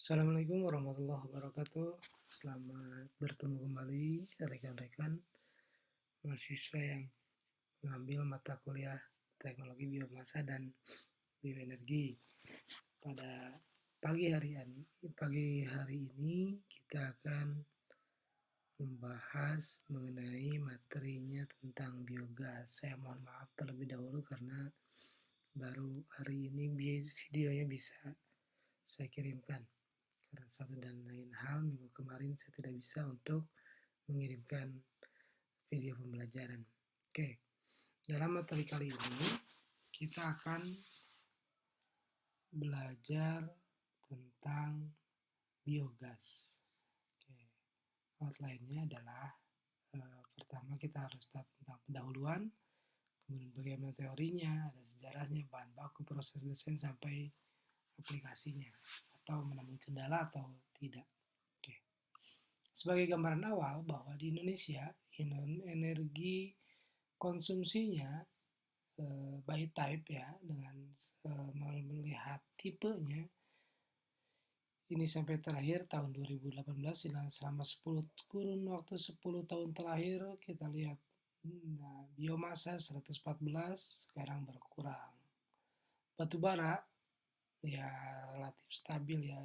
Assalamualaikum warahmatullahi wabarakatuh. Selamat bertemu kembali rekan-rekan mahasiswa yang mengambil mata kuliah teknologi biomasa dan bioenergi. Pada pagi hari ini kita akan membahas mengenai materinya tentang biogas. Saya mohon maaf terlebih dahulu karena baru hari ini videonya bisa saya kirimkan. Karena satu dan lain hal, minggu kemarin saya tidak bisa untuk mengirimkan video pembelajaran. Oke, dalam materi kali ini kita akan belajar tentang biogas. Oke, outline-nya adalah pertama kita harus tahu tentang pendahuluan, kemudian bagaimana teorinya, ada sejarahnya, bahan baku, proses desain sampai aplikasinya, atau menemui kendala atau tidak. Oke. Sebagai gambaran awal bahwa di Indonesia energi konsumsinya by type ya, dengan melihat tipenya ini sampai terakhir tahun 2018 selama 10 kurun waktu 10 tahun terakhir kita lihat biomasa 114 sekarang berkurang. Batu bara ya relatif stabil ya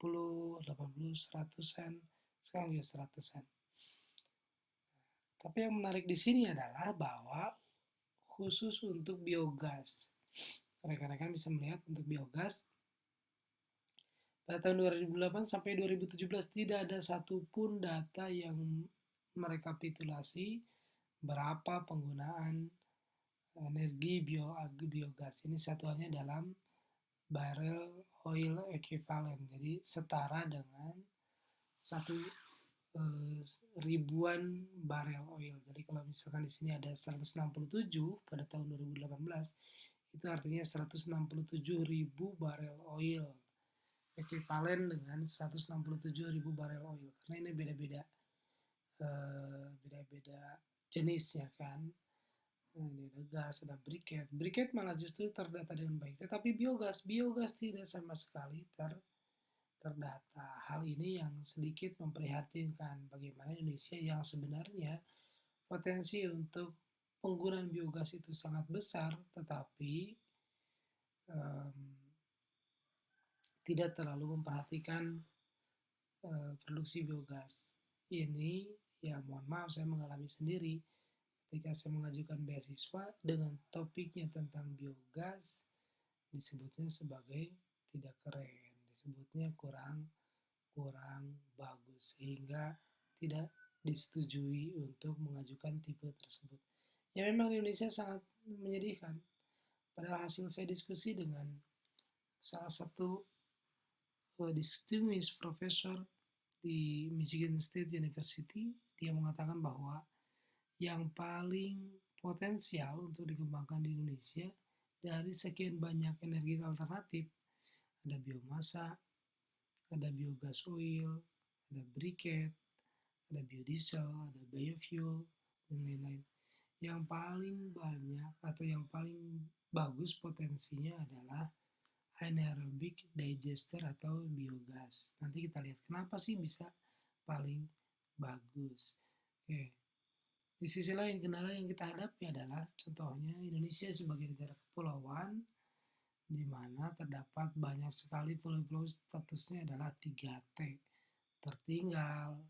90, 80, 100-an, sekarang juga 100-an. Tapi yang menarik di sini adalah bahwa khusus untuk biogas, rekan-rekan bisa melihat untuk biogas pada tahun 2008 sampai 2017 tidak ada satupun data yang merekapitulasi berapa penggunaan energi biogas. Ini satuannya dalam barrel oil equivalent, jadi setara dengan satu ribuan barel oil. Jadi kalau misalkan di sini ada 167 pada tahun 2018, itu artinya 167.000 barel oil. Ekuivalen dengan 167.000 barel oil. Karena ini beda-beda jenisnya kan. Ini ada gas, ada briket. Briket malah justru terdata dengan baik. Tetapi biogas tidak sama sekali terdata. Hal ini yang sedikit memprihatinkan bagaimana Indonesia yang sebenarnya potensi untuk penggunaan biogas itu sangat besar, tetapi tidak terlalu memperhatikan produksi biogas. Ini ya mohon maaf saya mengalami sendiri ketika saya mengajukan beasiswa dengan topiknya tentang biogas disebutnya sebagai tidak keren, disebutnya kurang bagus sehingga tidak disetujui untuk mengajukan tipe tersebut. Ya memang di Indonesia sangat menyedihkan. Padahal hasil saya diskusi dengan salah satu distinguished professor di Michigan State University, dia mengatakan bahwa yang paling potensial untuk dikembangkan di Indonesia dari sekian banyak energi alternatif, ada biomasa, ada biogas oil, ada briket, ada biodiesel, ada biofuel, dan lain-lain. Yang paling banyak atau yang paling bagus potensinya adalah anaerobic digester atau biogas. Nanti kita lihat kenapa sih bisa paling bagus. Oke. Di sisi lain, kendala yang kita hadapi adalah contohnya Indonesia sebagai negara kepulauan di mana terdapat banyak sekali pulau-pulau statusnya adalah 3T. Tertinggal,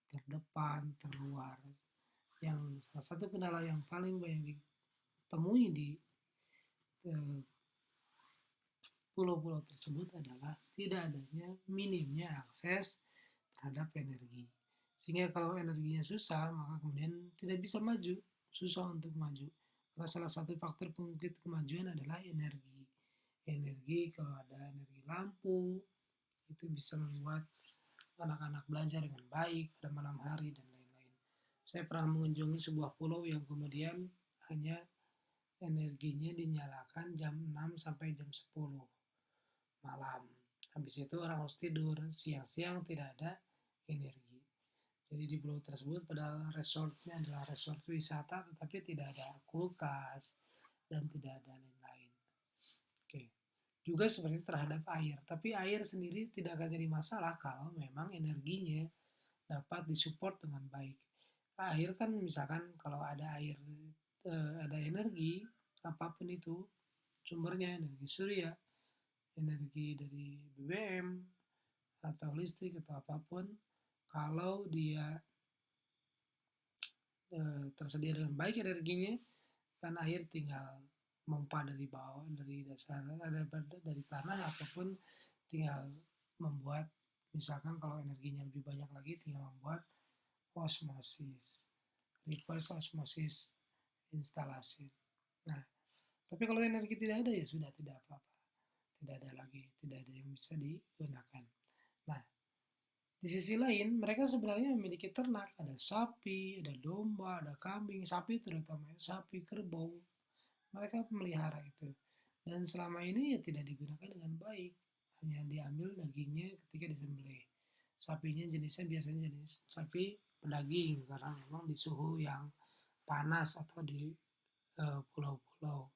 terdepan, terluar. Yang salah satu kendala yang paling banyak ditemui di pulau-pulau tersebut adalah tidak adanya minimnya akses terhadap energi. Sehingga kalau energinya susah, maka kemudian tidak bisa maju, susah untuk maju. Karena salah satu faktor pengungkit kemajuan adalah energi. Energi, kalau ada energi lampu, itu bisa membuat anak-anak belajar dengan baik pada malam hari dan lain-lain. Saya pernah mengunjungi sebuah pulau yang kemudian hanya energinya dinyalakan jam 6 sampai jam 10 malam. Habis itu orang harus tidur, siang-siang tidak ada energi. Jadi di pulau tersebut padahal resortnya adalah resort wisata tetapi tidak ada kulkas dan tidak ada lain-lain. Oke. Juga seperti terhadap air, tapi air sendiri tidak akan jadi masalah kalau memang energinya dapat disupport dengan baik. Air kan misalkan kalau ada air, ada energi, apapun itu sumbernya, energi surya, energi dari BBM, atau listrik atau apapun, kalau dia tersedia dengan baik energinya, kan air tinggal memompa dari bawah, dari dasar, dari tanah, ataupun tinggal membuat, misalkan kalau energinya lebih banyak lagi, tinggal membuat osmosis, reverse osmosis instalasi. Nah, tapi kalau energi tidak ada, ya sudah, tidak apa-apa, tidak ada lagi, tidak ada yang bisa digunakan. Nah, di sisi lain, mereka sebenarnya memiliki ternak, ada sapi, ada domba, ada kambing, sapi terutama, sapi, kerbau, mereka memelihara itu. Dan selama ini ya tidak digunakan dengan baik, hanya diambil dagingnya ketika disembelih. Sapinya jenisnya biasanya jenis sapi pedaging, karena memang di suhu yang panas atau di pulau-pulau.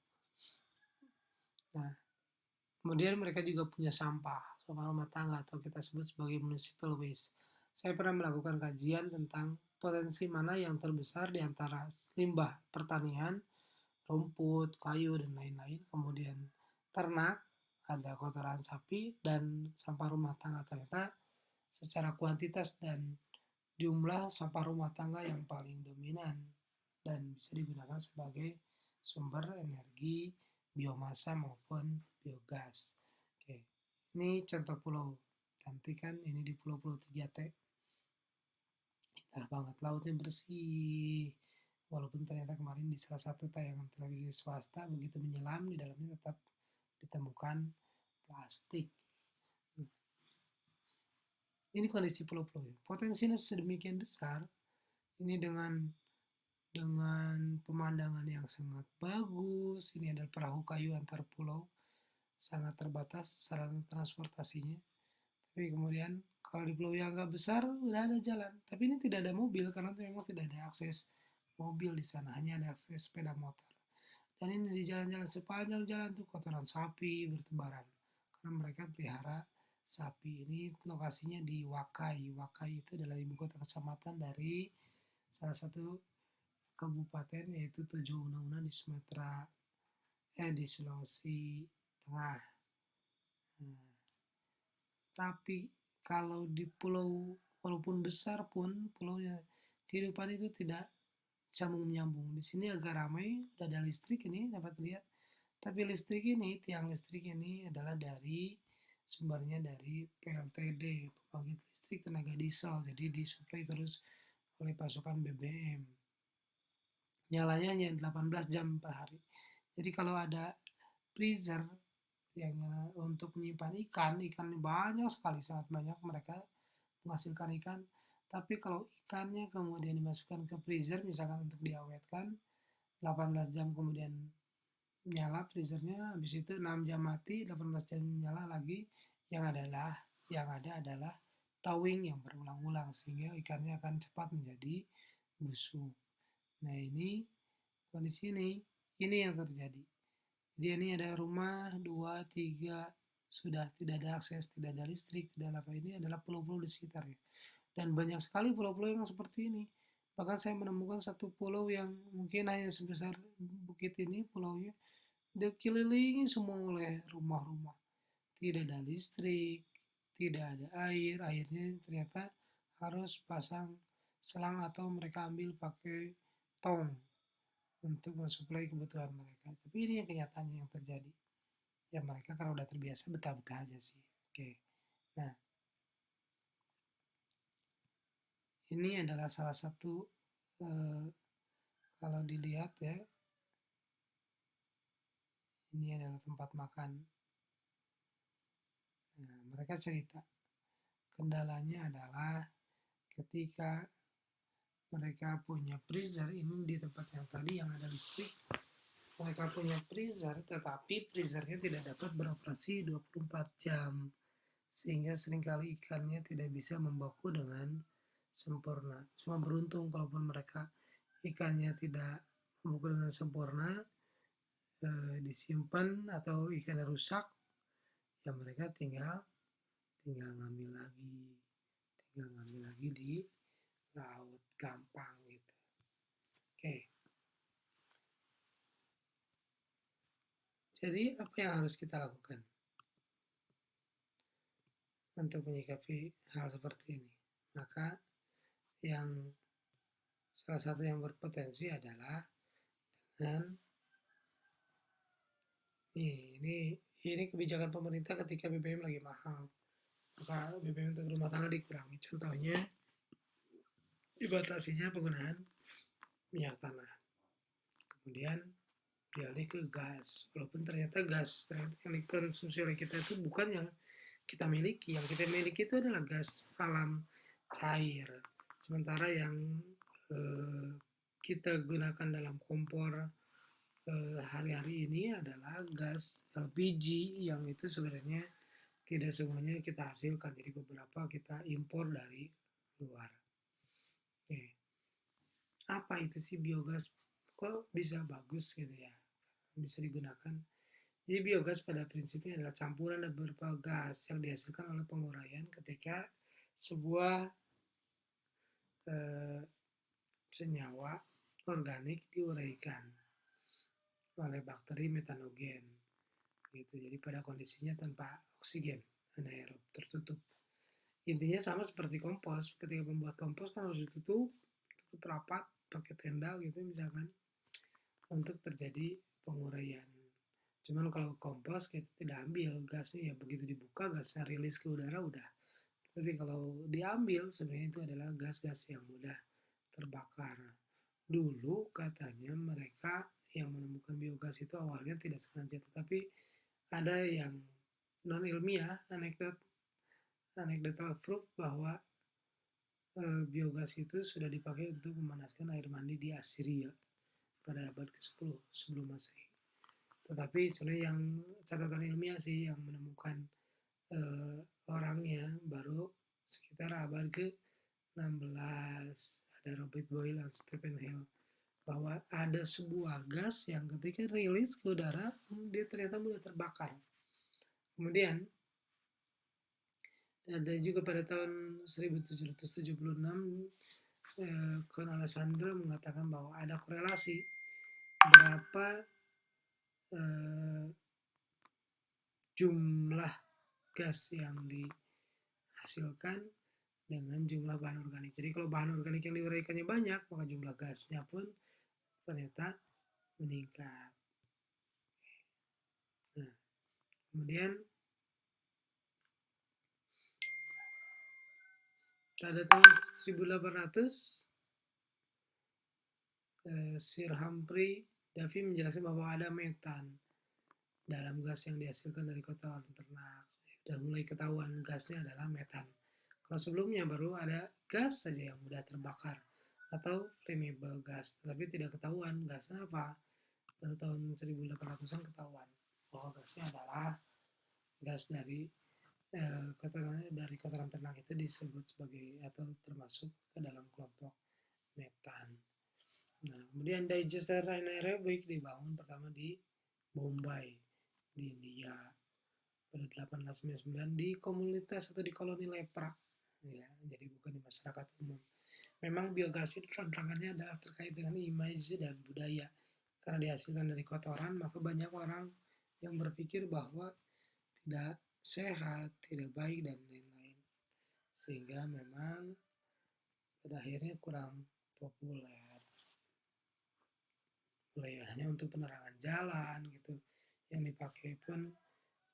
Nah, kemudian mereka juga punya sampah rumah tangga atau kita sebut sebagai municipal waste. Saya pernah melakukan kajian tentang potensi mana yang terbesar di antara limbah pertanian, rumput, kayu, dan lain-lain. Kemudian ternak, ada kotoran sapi, dan sampah rumah tangga. Ternyata secara kuantitas dan jumlah sampah rumah tangga yang paling dominan dan bisa digunakan sebagai sumber energi biomasa maupun biogas. Oke, ini contoh pulau. Cantik kan, ini di Pulau-Pulau 3T. Indah banget, lautnya bersih. Walaupun ternyata kemarin di salah satu tayangan televisi swasta, begitu menyelam di dalamnya tetap ditemukan plastik. Ini kondisi pulau-pulau. Potensinya sedemikian besar. Ini dengan pemandangan yang sangat bagus. Ini adalah perahu kayu antar pulau, sangat terbatas sarana transportasinya. Tapi kemudian kalau di pulau yang agak besar udah ada jalan. Tapi ini tidak ada mobil karena memang tidak ada akses mobil di sana, hanya ada akses sepeda motor. Dan ini di jalan-jalan sepanjang jalan tuh kotoran sapi bertebaran. Karena mereka pelihara sapi. Ini lokasinya di Wakai. Wakai itu adalah ibu kota kecamatan dari salah satu kabupaten, yaitu Tojo Una-Una di di Sulawesi Tengah. Nah, tapi kalau di pulau, walaupun besar pun pulaunya, kehidupan itu tidak sambung menyambung. Di sini agak ramai, udah ada listrik ini dapat lihat. Tapi listrik ini, tiang listrik ini adalah dari sumbernya dari PLTD, pembangkit listrik tenaga diesel. Jadi disuplai terus oleh pasokan BBM. Nyalanya hanya 18 jam per hari. Jadi kalau ada freezer yang untuk menyimpan ikan, ikannya banyak sekali, sangat banyak, mereka menghasilkan ikan. Tapi kalau ikannya kemudian dimasukkan ke freezer, misalkan untuk diawetkan, 18 jam kemudian nyala freezernya, habis itu 6 jam mati, 18 jam nyala lagi, yang ada adalah towing yang berulang-ulang, sehingga ikannya akan cepat menjadi busuk. Nah, ini kondisi ini yang terjadi. Jadi ini ada rumah 2, 3, sudah tidak ada akses, tidak ada listrik, tidak ada apa, ini adalah pulau-pulau di sekitarnya. Dan banyak sekali pulau-pulau yang seperti ini. Bahkan saya menemukan satu pulau yang mungkin hanya sebesar bukit ini, pulaunya dikelilingi semua oleh rumah-rumah. Tidak ada listrik, tidak ada air, airnya ternyata harus pasang selang atau mereka ambil pakai tong untuk mensuplai kebutuhan mereka. Tapi ini yang kenyataannya yang terjadi. Ya mereka kalau udah terbiasa betah-betah aja sih. Oke. Nah, ini adalah salah satu kalau dilihat ya, ini adalah tempat makan. Nah, mereka cerita kendalanya adalah ketika mereka punya freezer, ini di tempat yang tadi yang ada listrik, mereka punya freezer, tetapi freezernya tidak dapat beroperasi 24 jam, sehingga seringkali ikannya tidak bisa membeku dengan sempurna. Cuma beruntung kalaupun mereka ikannya tidak membeku dengan sempurna, disimpan atau ikannya rusak, Ya mereka tinggal ngambil lagi di laut, gampang gitu. Oke. Jadi apa yang harus kita lakukan untuk menyikapi hal seperti ini? Maka yang salah satu yang berpotensi adalah dengan ini kebijakan pemerintah ketika BBM lagi mahal. Maka BBM untuk rumah tangga dikurangi. Contohnya dibatasinya penggunaan minyak tanah. Kemudian dialih ke gas. Walaupun ternyata gas yang dikonsumsi oleh kita itu bukan yang kita miliki. Yang kita miliki itu adalah gas alam cair. Sementara yang kita gunakan dalam kompor hari-hari ini adalah gas LPG yang itu sebenarnya tidak semuanya kita hasilkan. Jadi beberapa kita impor dari luar. Oke. Apa itu sih biogas? Kok bisa bagus gitu ya? Bisa digunakan. Jadi biogas pada prinsipnya adalah campuran dari beberapa gas yang dihasilkan oleh penguraian ketika sebuah senyawa organik diuraikan oleh bakteri metanogen. Gitu. Jadi pada kondisinya tanpa oksigen, anaerob, tertutup. Intinya sama seperti kompos. Ketika membuat kompos kan harus tutup rapat pakai tenda gitu misalkan untuk terjadi penguraian. Cuman kalau kompos kita tidak ambil gasnya, ya begitu dibuka gasnya rilis ke udara udah. Tapi kalau diambil sebenarnya itu adalah gas-gas yang mudah terbakar. Dulu katanya mereka yang menemukan biogas itu awalnya tidak sengaja, tetapi ada yang non ilmiah, anekdotal proof bahwa biogas itu sudah dipakai untuk memanaskan air mandi di Assyria pada abad ke-10 sebelum Masehi. Tetapi sebenarnya yang catatan ilmiah sih yang menemukan orangnya baru sekitar abad ke-16, ada Robert Boyle dan Stephen Hale, bahwa ada sebuah gas yang ketika rilis ke udara dia ternyata mudah terbakar. Kemudian ada juga pada tahun 1776 Con Alessandro mengatakan bahwa ada korelasi berapa jumlah gas yang dihasilkan dengan jumlah bahan organik. Jadi kalau bahan organik yang diuraikannya banyak, maka jumlah gasnya pun ternyata meningkat. Nah, kemudian pada tahun 1800 Sir Humphrey Davy menjelaskan bahwa ada metan dalam gas yang dihasilkan dari kotoran ternak. Sudah mulai ketahuan gasnya adalah metan. Kalau sebelumnya baru ada gas saja yang mudah terbakar atau flammable gas, tapi tidak ketahuan gasnya apa. Baru tahun 1800-an ketahuan bahwa gasnya adalah gas dari kotoran ternak itu disebut sebagai atau termasuk ke dalam kelompok metan. Nah, kemudian digester anaerobik dibangun pertama di Bombay, di India pada 1899 di komunitas atau di koloni lepra, ya, jadi bukan di masyarakat umum. Memang biogas itu tantangannya adalah terkait dengan image dan budaya. Karena dihasilkan dari kotoran, maka banyak orang yang berpikir bahwa tidak sehat, tidak baik, dan lain-lain. Sehingga memang pada akhirnya kurang populer. Mulai hanya untuk penerangan jalan gitu. Yang dipakai pun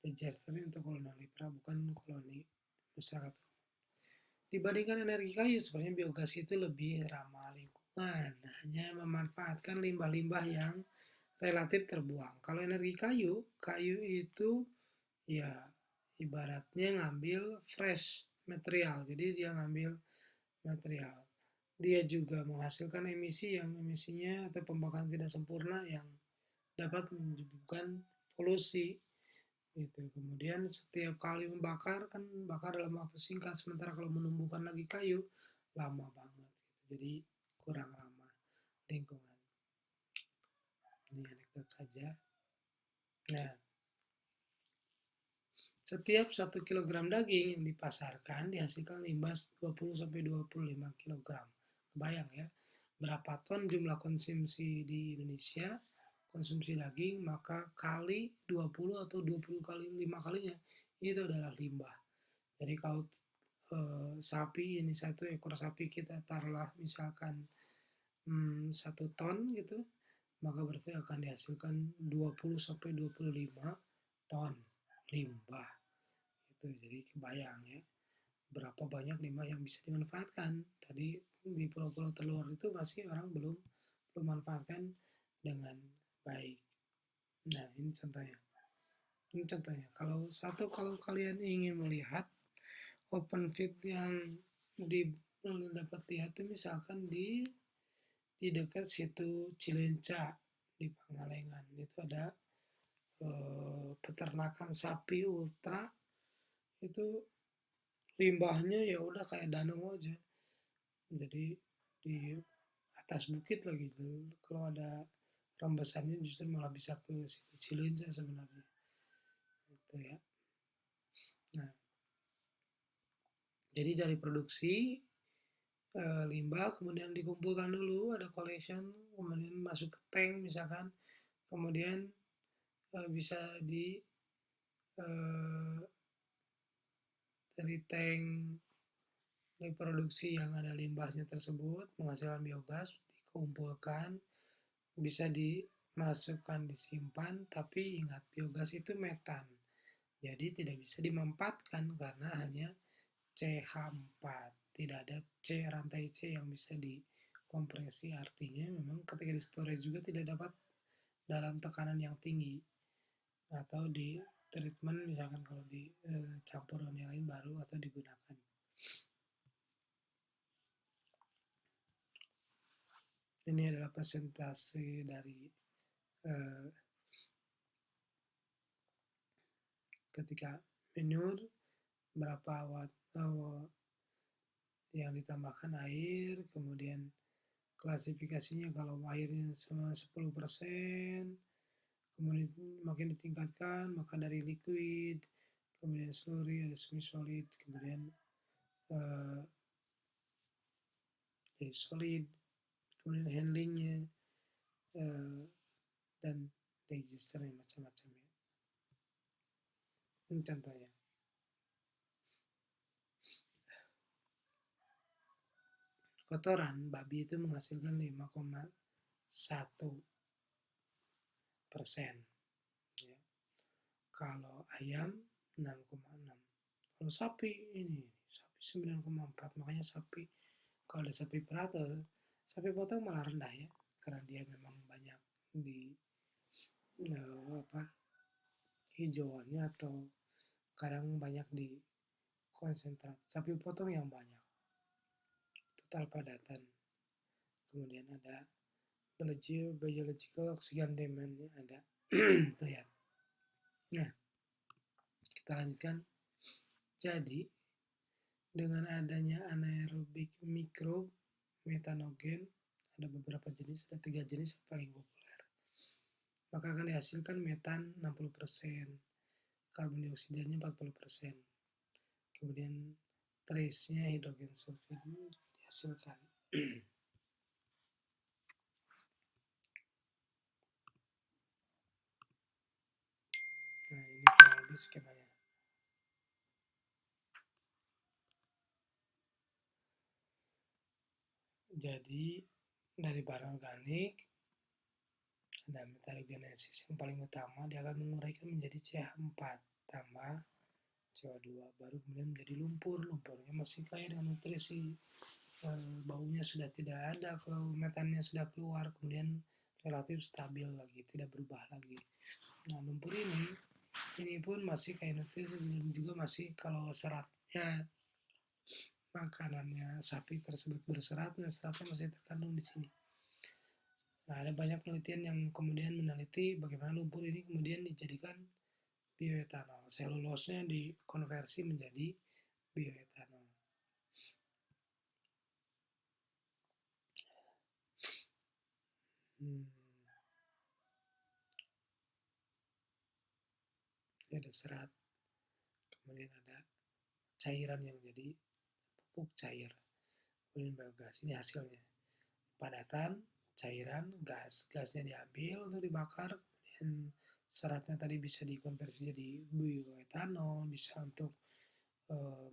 digester untuk koloni lepra, bukan koloni masyarakat. Dibandingkan energi kayu, sebenarnya biogas itu lebih ramah lingkungan, hanya memanfaatkan limbah-limbah yang relatif terbuang. Kalau energi kayu itu ya ibaratnya ngambil fresh material, jadi dia ngambil material. Dia juga menghasilkan emisi yang emisinya atau pembakaran tidak sempurna yang dapat menyebabkan polusi. Gitu. Kemudian setiap kali membakar kan bakar dalam waktu singkat, sementara kalau menumbuhkan lagi kayu lama banget. Gitu. Jadi kurang ramah lingkungan. Ini anekdot saja. Nah, Setiap 1 kilogram daging yang dipasarkan dihasilkan limbah 20-25 kilogram. Kebayang ya, berapa ton jumlah konsumsi di Indonesia, konsumsi daging, maka kali 20 atau 20 kali 5 kalinya, itu adalah limbah. Jadi kalau sapi ini, satu ekor sapi kita taruhlah misalkan 1 ton gitu, maka berarti akan dihasilkan 20-25 ton limbah. Itu jadi kebayang ya, berapa banyak limbah yang bisa dimanfaatkan. Tadi di pulau-pulau terluar itu masih orang belum memanfaatkan dengan baik. Nah, ini contohnya. Kalau kalian ingin melihat open feed yang dapat lihat itu misalkan di dekat situ Cilenca di Pangalengan, itu ada peternakan sapi ultra. Itu limbahnya ya udah kayak danau aja, jadi di atas bukit lagi tuh. Kalau ada rembesannya justru malah bisa ke situ Cilenca sebenarnya itu ya. Nah, jadi dari produksi limbah kemudian dikumpulkan dulu, ada collection, kemudian masuk ke tank misalkan, kemudian bisa dari tank reproduksi yang ada limbahnya tersebut menghasilkan biogas, dikumpulkan, bisa dimasukkan, disimpan, tapi ingat biogas itu metan, jadi tidak bisa dimanfaatkan karena hanya CH4, tidak ada rantai C yang bisa dikompresi. Artinya memang ketika di storage juga tidak dapat dalam tekanan yang tinggi, atau di treatment misalkan kalau dicampur dengan yang lain baru atau digunakan. Ini adalah presentasi dari ketika manure, berapa watt yang ditambahkan air, kemudian klasifikasinya kalau airnya sama 10%, kemudian makin ditingkatkan maka dari liquid, kemudian slurry, ada semi solid, kemudian solid, kemudian handlingnya dan digesternya macam-macam ya. Ini contohnya. Kotoran babi itu menghasilkan 5,1%. Ya. Kalau ayam 6,6. Kalau sapi 9,4. Makanya sapi, kalau ada sapi perah, sapi potong malah rendah ya, karena dia memang banyak di hijauannya, atau kadang banyak di konsentrat. Sapi potong yang banyak, total padatan. Kemudian ada biological oxygen demand-nya ada. Lihat. Nah, kita lanjutkan. Jadi dengan adanya anaerobik mikrob metanogen, ada beberapa jenis, ada 3 jenis yang paling populer, maka akan dihasilkan metan 60%, karbon dioksidanya 40%, kemudian trace-nya hidrogen sulfid dihasilkan. Nah, ini kurang lebih skemanya. Jadi dari bahan organik ada metagenesis yang paling utama, dia akan menguraikan menjadi CH4 tambah CO2, baru kemudian menjadi lumpur. Lumpurnya masih kaya dengan nutrisi, baunya sudah tidak ada kalau metannya sudah keluar, kemudian relatif stabil lagi, tidak berubah lagi. Nah, lumpur ini pun masih kaya nutrisi, dan juga masih, kalau seratnya, makanannya sapi tersebut berserat, dan seratnya masih terkandung di sini. Nah, ada banyak penelitian yang kemudian meneliti bagaimana lumpur ini kemudian dijadikan bioetanol. Selulosnya dikonversi menjadi bioetanol. Ini ada serat. kemudian ada cairan yang jadi pupuk cair, kemudian biogas. Ini hasilnya. Padatan, cairan, gas. Gasnya diambil untuk dibakar, kemudian seratnya tadi bisa dikonversi jadi bioetanol, bisa untuk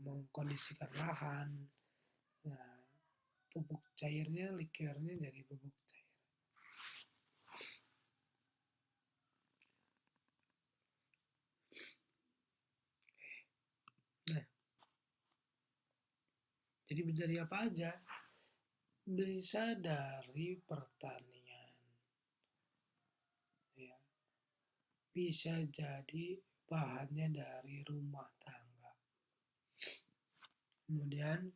mengkondisikan lahan. Nah, pupuk cairnya, liquornya jadi pupuk cair. Nah, jadi dari apa aja? Bisa dari pertanian, ya. Bisa jadi bahannya dari rumah tangga. Kemudian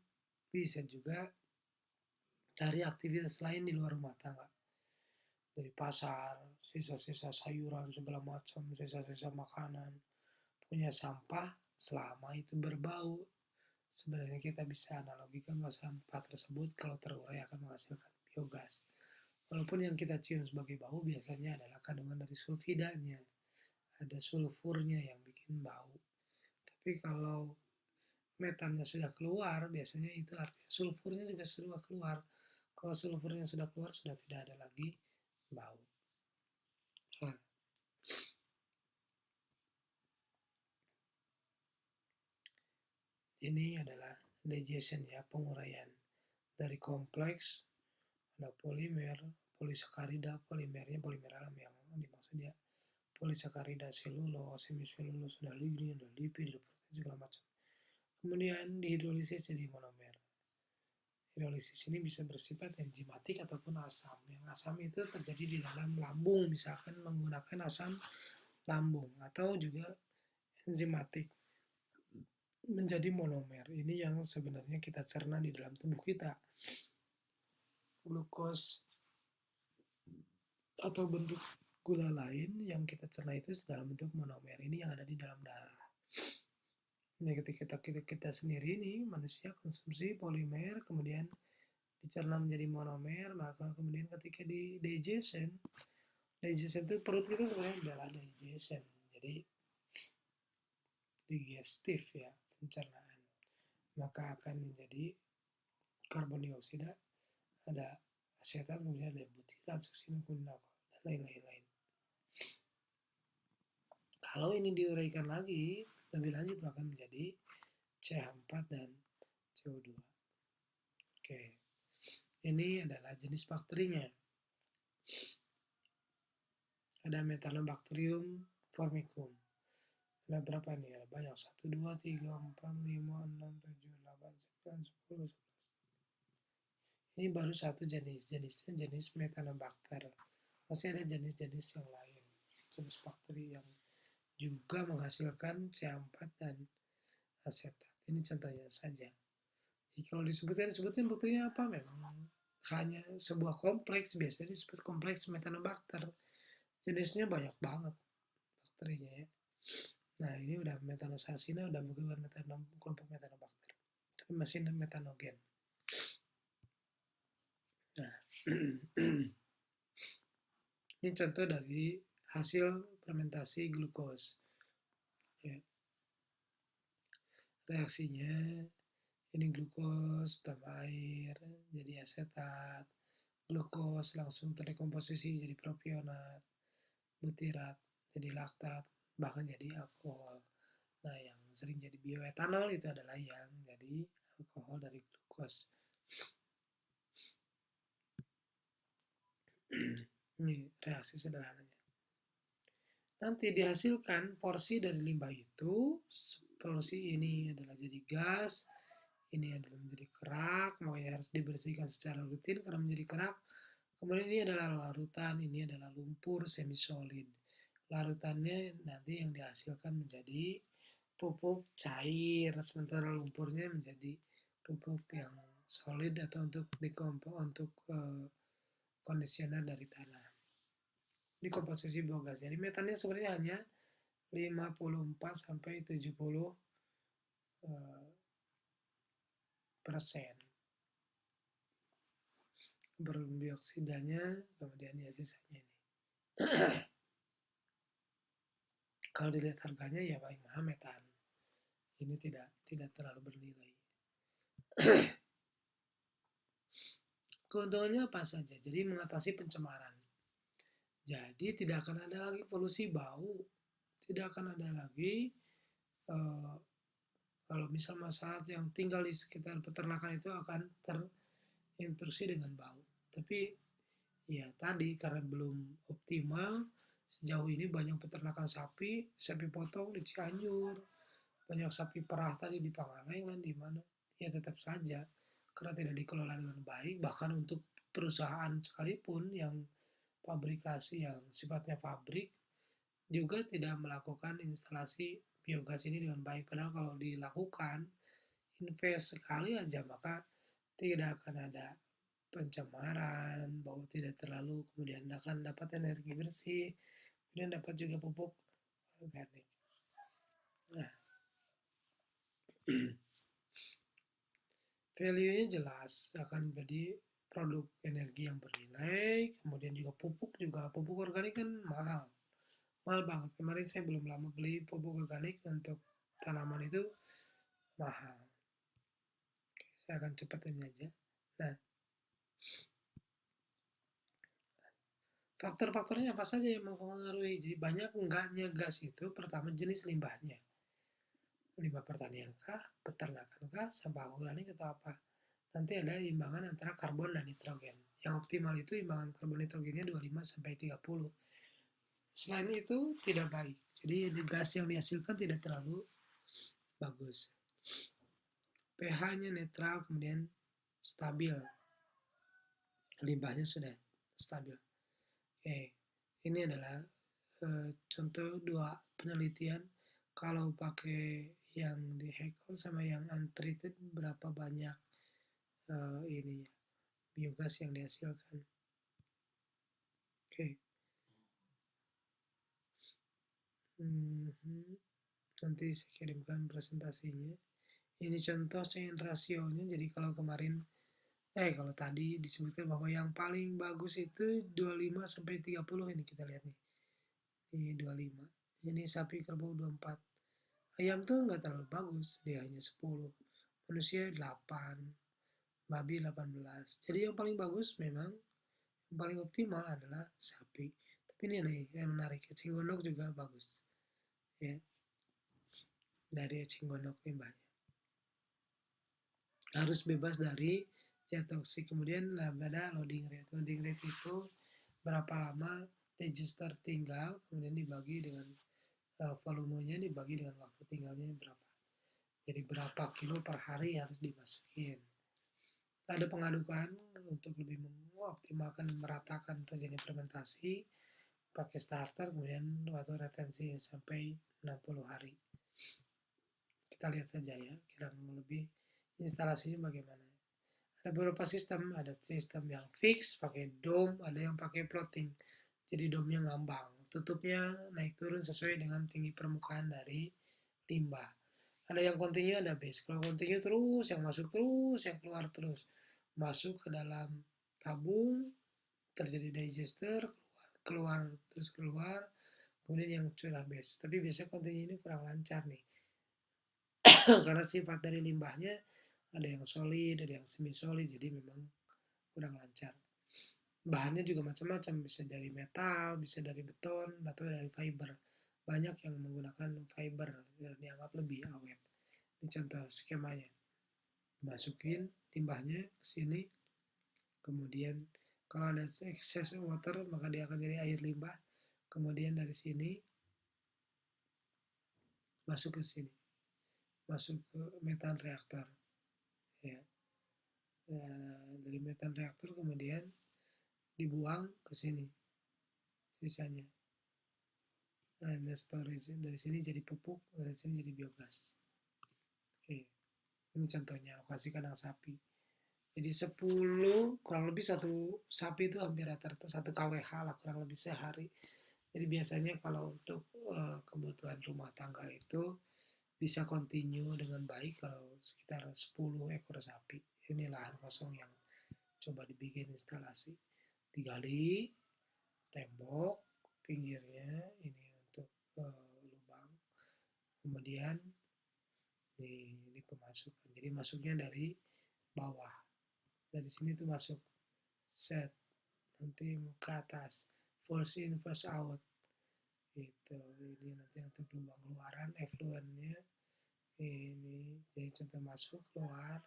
bisa juga dari aktivitas lain di luar rumah tangga. Dari pasar, sisa-sisa sayuran segala macam, sisa-sisa makanan. Punya sampah selama itu berbau. Sebenarnya kita bisa analogikan bahwa sampah tersebut kalau terurai akan menghasilkan biogas. Walaupun yang kita cium sebagai bau biasanya adalah kandungan dari sulfidanya. Ada sulfurnya yang bikin bau. Tapi kalau metannya sudah keluar, biasanya itu artinya sulfurnya juga sudah keluar. Kalau sulfurnya sudah keluar, sudah tidak ada lagi bau. Nah, ini adalah digestion, ya, penguraian. Dari kompleks, ada polimer, polisakarida, polimernya polimer alam yang dimaksudnya polisakarida, selulos, semiselulos, ada lignin, ada lipid, ada protein, segala macam. Kemudian dihidrolisis jadi monomer. Hidrolisis ini bisa bersifat enzimatik ataupun asam. Yang asam itu terjadi di dalam lambung, misalkan menggunakan asam lambung, atau juga enzimatik menjadi monomer. Ini yang sebenarnya kita cerna di dalam tubuh kita. Glukos atau bentuk gula lain yang kita cerna itu dalam bentuk monomer. Ini yang ada di dalam darah. Nah, ketika kita sendiri ini manusia konsumsi polimer, kemudian dicerna menjadi monomer, maka kemudian ketika di digestion itu perut kita sebenarnya adalah digestion, jadi digestif, ya, pencernaan, maka akan menjadi karbon dioksida, ada asetat, kemudian ada butirat, succin, dan lain-lain. Kalau ini diuraikan lagi lebih lanjut akan menjadi CH4 dan CO2. Oke, ini adalah jenis bakterinya. Ada Methanobacterium formicum. Ada berapa nih? Ada banyak. 1, 2, 3, 4, 5, 6, 7, 8, 9, 10, 11. Ini baru satu jenis. Jenisnya jenis Methanobacter. Masih ada jenis-jenis yang lain. Jenis bakteri yang juga menghasilkan CH4 dan asetat. Ini contohnya saja. Jadi kalau disebutin bakterinya apa? Memang hanya sebuah kompleks. Biasanya disebut kompleks Methanobacter. Jenisnya banyak banget bakterinya, ya. Nah, ini udah metanosasina, udah bukan kelompok metanobakter, tapi masih metanogen. Nah, ini contoh dari hasil fermentasi glukos. Ya. Reaksinya, ini glukos tambah air jadi asetat, glukos langsung terdekomposisi jadi propionat, butirat jadi laktat, bahkan jadi alkohol. Nah, yang sering jadi bioetanol itu adalah yang jadi alkohol dari glukos. Ini reaksi sederhananya. Nanti dihasilkan porsi dari limbah itu, porsi ini adalah jadi gas, ini adalah menjadi kerak, makanya harus dibersihkan secara rutin karena menjadi kerak. Kemudian ini adalah larutan, ini adalah lumpur semisolid. Larutannya nanti yang dihasilkan menjadi pupuk cair, sementara lumpurnya menjadi pupuk yang solid atau untuk kondisioner dari tanah. Ini komposisi biogas. Jadi metannya sebenarnya hanya 54 sampai 70% berbioksidanya, kemudian ya sisanya ini. Kalau dilihat harganya ya paling mahal metan. Ini tidak terlalu bernilai. Keuntungannya apa saja? Jadi mengatasi pencemaran. Jadi tidak akan ada lagi polusi bau, tidak akan ada lagi eh, kalau misal masyarakat yang tinggal di sekitar peternakan itu akan terintruksi dengan bau. Tapi ya tadi karena belum optimal, sejauh ini banyak peternakan sapi, sapi potong di Cianjur, banyak sapi perah tadi di Pangalengan, di mana ya tetap saja karena tidak dikelola dengan baik, bahkan untuk perusahaan sekalipun yang pabrikasi yang sifatnya pabrik juga tidak melakukan instalasi biogas ini dengan baik. Padahal kalau dilakukan invest sekali aja maka tidak akan ada pencemaran, bau tidak terlalu, kemudian akan dapat energi bersih, kemudian dapat juga pupuk organik. Nah, value-nya jelas akan menjadi produk energi yang bernilai, kemudian juga pupuk organik kan mahal, mahal banget. Kemarin saya belum lama beli pupuk organik untuk tanaman itu mahal. Saya akan cepat ini aja. Nah, faktor-faktornya apa saja yang mempengaruhi? Jadi banyak enggaknya gas itu pertama jenis limbahnya. Limbah pertanian kah, peternakan kah, sampah organik atau apa? Nanti ada imbangan antara karbon dan nitrogen. Yang optimal itu imbangan karbon nitrogennya 25 sampai 30. Selain itu tidak baik. Jadi gas yang dihasilkan tidak terlalu bagus. pH-nya netral, kemudian stabil. Limbahnya sudah stabil. Oke, ini adalah contoh dua penelitian kalau pakai yang di Heckle sama yang untreated berapa banyak ini biogas yang dihasilkan. Oke. Nanti saya kirimkan presentasinya. Ini contoh chain rasionya. Jadi kalau kalau tadi disebutkan bahwa yang paling bagus itu 25 sampai 30, ini kita lihat nih. Ini 25. Ini sapi kerbau 24. Ayam tuh nggak terlalu bagus, dia hanya 10. Manusia 8, babi 18. Jadi yang paling bagus memang, yang paling optimal adalah sapi. Tapi ini nih yang menarik, eceng gondok juga bagus. Ya, dari eceng gondok limbahnya. Harus bebas dari zat toksik. Kemudian ada loading rate. Loading rate itu berapa lama register tinggal, kemudian dibagi dengan volumenya dibagi dengan waktu tinggalnya berapa. Jadi berapa kilo per hari harus dimasukin. Ada pengadukan untuk lebih mengoptimalkan, meratakan terjadi fermentasi pakai starter, kemudian waktu retensi sampai 60 hari. Kita lihat saja ya, kira lebih instalasinya bagaimana. Ada beberapa sistem, ada sistem yang fix pakai dome, ada yang pakai floating. Jadi dome-nya ngambang, tutupnya naik turun sesuai dengan tinggi permukaan dari limbah. Ada yang continue, ada base. Kalau continue terus, yang masuk terus, yang keluar terus. Masuk ke dalam tabung, terjadi digester, keluar terus keluar, kemudian yang curah base. Tapi biasanya continue ini kurang lancar nih. Karena sifat dari limbahnya ada yang solid, ada yang semi solid, jadi memang kurang lancar. Bahannya juga macam-macam, bisa dari metal, bisa dari beton, atau dari fiber. Banyak yang menggunakan fiber yang dianggap lebih awet. Ini contoh skemanya. Masukin limbahnya ke sini, kemudian kalau ada excess water maka dia akan jadi air limbah. Kemudian dari sini masuk ke sini, masuk ke metan reaktor. Ya. Dari metan reaktor kemudian dibuang ke sini sisanya. Ada storage dari sini jadi pupuk, dari sini jadi biogas. Oke, ini contohnya lokasi kandang sapi. Jadi 10 kurang lebih satu sapi itu hampir rata-rata 1 kWh lah kurang lebih sehari. Jadi biasanya kalau untuk kebutuhan rumah tangga itu bisa continue dengan baik kalau sekitar 10 ekor sapi. Ini lahan kosong yang coba dibikin instalasi. Digali tembok pinggirnya ini untuk lubang, kemudian Ini pemasukan. Jadi masuknya dari bawah. Dari sini tuh masuk set, nanti ke atas, first in first out. Itu ini nanti untuk lubang keluaran effluentnya ini, jadi contoh masuk keluar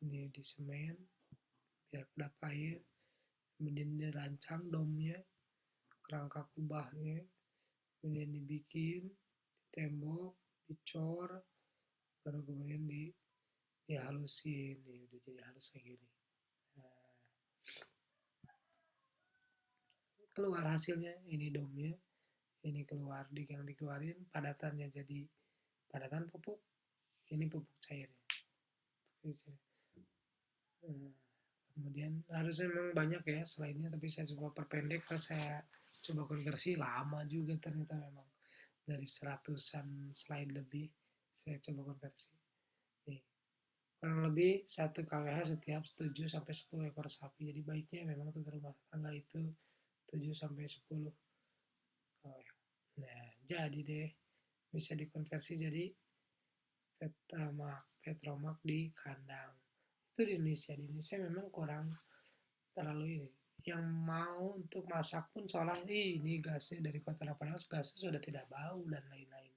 ini di semen biar kedap air, kemudian dirancang domnya, kerangka kubahnya, kemudian dibikin di tembok, dicor, baru kemudian dihalusin nih, udah jadi halus kayak gini. Nah, keluar hasilnya ini domnya, ini keluar yang dikeluarin padatannya jadi padatan pupuk, ini pupuk cairnya. Kemudian harusnya memang banyak ya selainnya, tapi saya coba perpendek karena saya coba konversi lama juga ternyata, memang dari 100-an slide lebih saya coba konversi. Nih, kurang lebih 1 kWh setiap 7 sampai 10 ekor sapi. Jadi baiknya memang untuk rumah tangga itu 7 sampai 10 kWh. Nah, jadi deh bisa dikonversi jadi petromak di kandang. Itu di Indonesia memang kurang terlalu ini. Yang mau untuk masak pun seolah ini gasnya dari kota 18 gasnya sudah tidak bau dan lain-lain.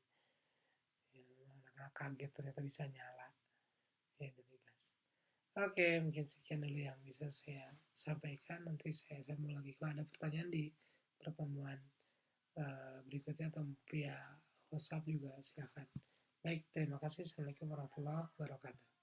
Ya, anak-anak kaget ternyata bisa nyala ya dari gas. Oke, mungkin sekian dulu yang bisa saya sampaikan. Nanti saya sambung lagi kalau ada pertanyaan di pertemuan berikutnya atau via WhatsApp juga silakan. Baik, terima kasih. Assalamualaikum warahmatullahi wabarakatuh.